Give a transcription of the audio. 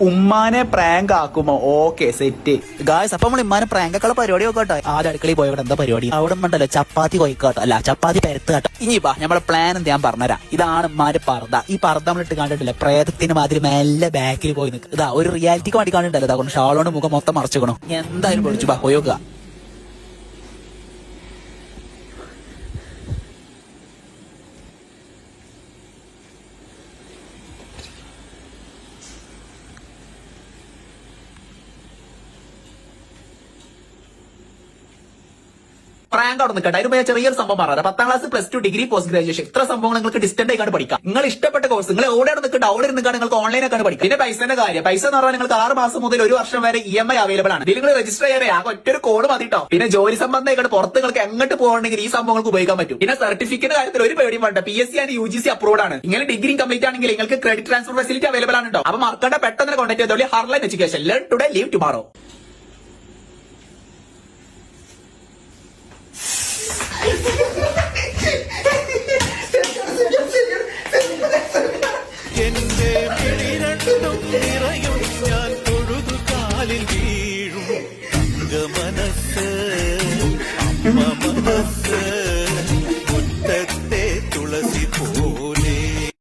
ഉമ്മാനെ പ്രാങ്ക് ആക്കുമോ? Okay set guys. അപ്പൊ നമ്മൾ ഇമ്മാനെ പ്രാങ്കുള്ള പരിപാടി നോക്കട്ടെ. ആദ്യം അടുക്കളയിൽ പോയി എന്താ പരിപാടി? അവിടെ ഉണ്ടല്ലോ ചപ്പാത്തി കൊയ്ക്കാട്ടോ, അല്ല ചപ്പാത്തി പരത്ത് കേട്ടോ. ഇനിയിപ്പാ നമ്മളെ പ്ലാൻ എന്ത് ഞാൻ പറഞ്ഞുതരാം. ഇതാണ് ഉമ്മാന്റെ പർദ്ദ. ഈ പർദ്ദ നമ്മൾ ഇട്ട് കണ്ടിട്ടില്ല, പ്രേതത്തിന് മാതിരി മെല്ലെ ബാക്കിൽ പോയി നിൽക്കുക. ഇതാ ഒരു റിയാലിറ്റിക്ക് വേണ്ടി കണ്ടിട്ടല്ലോ, അതുകൊണ്ട് ഷാളോണ്ട് മുഖം മൊത്തം മറച്ചിക്കണോ. എന്തായാലും പൊളിച്ചു ബാ പോയി നോക്കുക. പ്രാങ്ക് അവിടെ നിൽക്കട്ടെ. അതിന് ഞാൻ ചെറിയൊരു സംഭവം പറയാം. 10ാം class, plus 2, degree, post graduation, ഇത്ര സംഭവങ്ങൾ നിങ്ങൾക്ക് ഡിസ്റ്റന്റ് ആയിക്കാണ് പഠിക്കാം. നിങ്ങൾ ഇഷ്ടപ്പെട്ട കോഴ്സ് നിങ്ങൾ എവിടെ നിൽക്കട്ടെ അവിടെ നിൽക്കാൻ നിങ്ങൾക്ക് ഓൺലൈൻ ആക്കാണ് പഠിക്കാം. പിന്നെ പൈസന്റെ കാര്യം, പൈസ എന്ന് പറഞ്ഞാൽ നിങ്ങൾക്ക് 6 മാസം മുതൽ 1 വർഷം വരെ EMI അവൈലബിൾ ആണ്. ഇതിൽ നിങ്ങൾ രജിസ്റ്റർ ചെയ്യാൻ ആ ഒറ്റൊരു കോഡ് മതി കേട്ടോ. പിന്നെ ജോലി സംബന്ധമായിട്ട് പുറത്ത് നിങ്ങൾക്ക് എങ്ങോട്ട് പോകണമെങ്കിൽ ഈ സംഭവങ്ങൾക്ക് ഉപയോഗിക്കാൻ പറ്റും. പിന്നെ സർട്ടിഫിക്കറ്റ് കാര്യത്തിൽ ഒരു പേടിയും വേണ്ട, PSC ആൻഡ് UGC അപ്രൂവ്ഡ് ആണ്. ഇങ്ങനെ ഡിഗ്രി കംപ്ലീറ്റ് ആണെങ്കിൽ നിങ്ങൾക്ക് ക്രെഡിറ്റ് ട്രാൻസ്ഫർ ഫെസിലിറ്റി അവൈലബിൾ ആണ് കേട്ടോ. അപ്പൊ മറക്കണ്ട, പെട്ടെന്ന് കോൺടാക്ട് ചെയ്തോളി. ഹർലൈൻ education, learn today leave tomorrow. എന്റെ മിഴിരണ്ടും നിറയും ഞാൻ തൊഴുതു കാലിൽ വീഴും മനസ്സ്